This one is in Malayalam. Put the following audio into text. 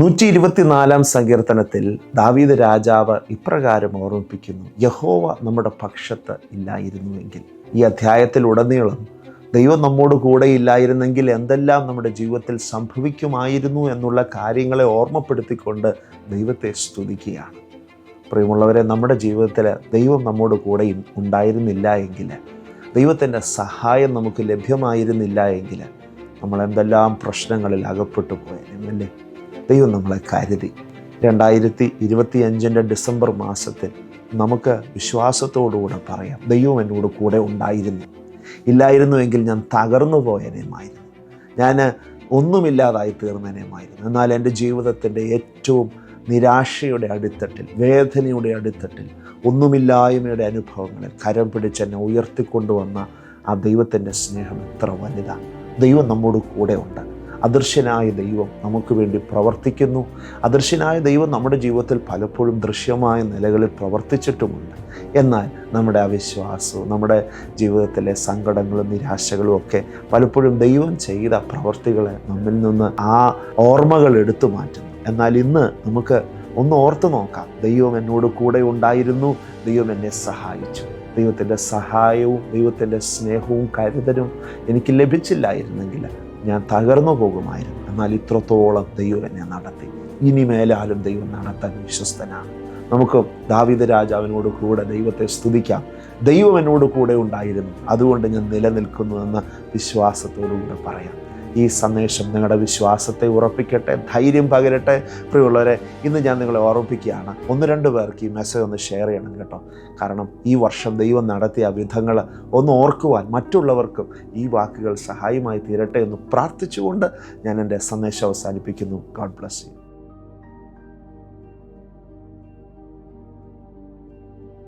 124 സങ്കീർത്തനത്തിൽ ദാവീദ് രാജാവ് ഇപ്രകാരം ഓർമ്മിപ്പിക്കുന്നു: യഹോവ നമ്മുടെ പക്ഷത്ത് ഇല്ലായിരുന്നുവെങ്കിൽ. ഈ അധ്യായത്തിൽ ഉടനീളം ദൈവം നമ്മോട് കൂടെ ഇല്ലായിരുന്നെങ്കിൽ എന്തെല്ലാം നമ്മുടെ ജീവിതത്തിൽ സംഭവിക്കുമായിരുന്നു എന്നുള്ള കാര്യങ്ങളെ ഓർമ്മപ്പെടുത്തിക്കൊണ്ട് ദൈവത്തെ സ്തുതിക്കുകയാണ്. പ്രിയമുള്ളവരെ, നമ്മുടെ ജീവിതത്തിൽ ദൈവം നമ്മോട് കൂടെ ഉണ്ടായിരുന്നില്ല എങ്കിൽ, ദൈവത്തിൻ്റെ സഹായം നമുക്ക് ലഭ്യമായിരുന്നില്ല എങ്കിൽ നമ്മൾ എന്തെല്ലാം പ്രശ്നങ്ങളിൽ അകപ്പെട്ടു പോയേനെ. ദൈവം നമ്മളെ കരുതി. 2025 ഡിസംബർ മാസത്തിൽ നമുക്ക് വിശ്വാസത്തോടുകൂടെ പറയാം, ദൈവം എന്നോട് കൂടെ ഉണ്ടായിരുന്നു. ഇല്ലായിരുന്നുവെങ്കിൽ ഞാൻ തകർന്നു പോയനേമായിരുന്നു, ഞാൻ ഒന്നുമില്ലാതായി തീർന്നനേമായിരുന്നു. എന്നാൽ എൻ്റെ ജീവിതത്തിൻ്റെ ഏറ്റവും നിരാശയുടെ അടിത്തട്ടിൽ, വേദനയുടെ അടിത്തട്ടിൽ, ഒന്നുമില്ലായ്മയുടെ അനുഭവങ്ങളിൽ കരം പിടിച്ചെന്നെ ഉയർത്തിക്കൊണ്ടുവന്ന ആ ദൈവത്തിൻ്റെ സ്നേഹം എത്ര വലുതാണ്. ദൈവം നമ്മോട് കൂടെ ഉണ്ട്. അദൃശ്യനായ ദൈവം നമുക്ക് വേണ്ടി പ്രവർത്തിക്കുന്നു. അദൃശ്യനായ ദൈവം നമ്മുടെ ജീവിതത്തിൽ പലപ്പോഴും ദൃശ്യമായ നിലകളിൽ പ്രവർത്തിച്ചിട്ടുമുണ്ട്. എന്നാൽ നമ്മുടെ അവിശ്വാസവും നമ്മുടെ ജീവിതത്തിലെ സങ്കടങ്ങളും നിരാശകളും ഒക്കെ പലപ്പോഴും ദൈവം ചെയ്ത പ്രവർത്തികളെ നമ്മിൽ നിന്ന് ആ ഓർമ്മകൾ എടുത്തു മാറ്റുന്നു. എന്നാൽ ഇന്ന് നമുക്ക് ഒന്ന് ഓർത്ത് നോക്കാം, ദൈവം എന്നോട് കൂടെ ഉണ്ടായിരുന്നു, ദൈവം എന്നെ സഹായിച്ചു. ദൈവത്തിൻ്റെ സഹായവും ദൈവത്തിൻ്റെ സ്നേഹവും കരുതലും എനിക്ക് ലഭിച്ചില്ലായിരുന്നെങ്കിൽ ഞാൻ തകർന്നു പോകുമായിരുന്നു. എന്നാൽ ഇത്രത്തോളം ദൈവം എന്നെ നടത്തി. ഇനി മേലാലും ദൈവം നടത്താൻ വിശ്വസ്തനാണ്. നമുക്ക് ദാവീദ് രാജാവിനോട് കൂടെ ദൈവത്തെ സ്തുതിക്കാം. ദൈവം എന്നോട് കൂടെ ഉണ്ടായിരുന്നു, അതുകൊണ്ട് ഞാൻ നിലനിൽക്കുന്നു എന്ന വിശ്വാസത്തോടുകൂടെ പറയാം. ഈ സന്ദേശം നിങ്ങളുടെ വിശ്വാസത്തെ ഉറപ്പിക്കട്ടെ, ധൈര്യം പകരട്ടെ. പ്രിയമുള്ളവരെ, ഇന്ന് ഞാൻ നിങ്ങളെ ഓർമ്മിപ്പിക്കുകയാണ്, 1-2 പേർക്ക് ഈ മെസ്സേജ് ഒന്ന് ഷെയർ ചെയ്യണം കേട്ടോ. കാരണം ഈ വർഷം ദൈവം നടത്തിയ വിധങ്ങൾ ഒന്ന് ഓർക്കുവാൻ മറ്റുള്ളവർക്കും ഈ വാക്കുകൾ സഹായമായി തീരട്ടെ എന്ന് പ്രാർത്ഥിച്ചുകൊണ്ട് ഞാൻ എൻ്റെ സന്ദേശം അവസാനിപ്പിക്കുന്നു. God bless you.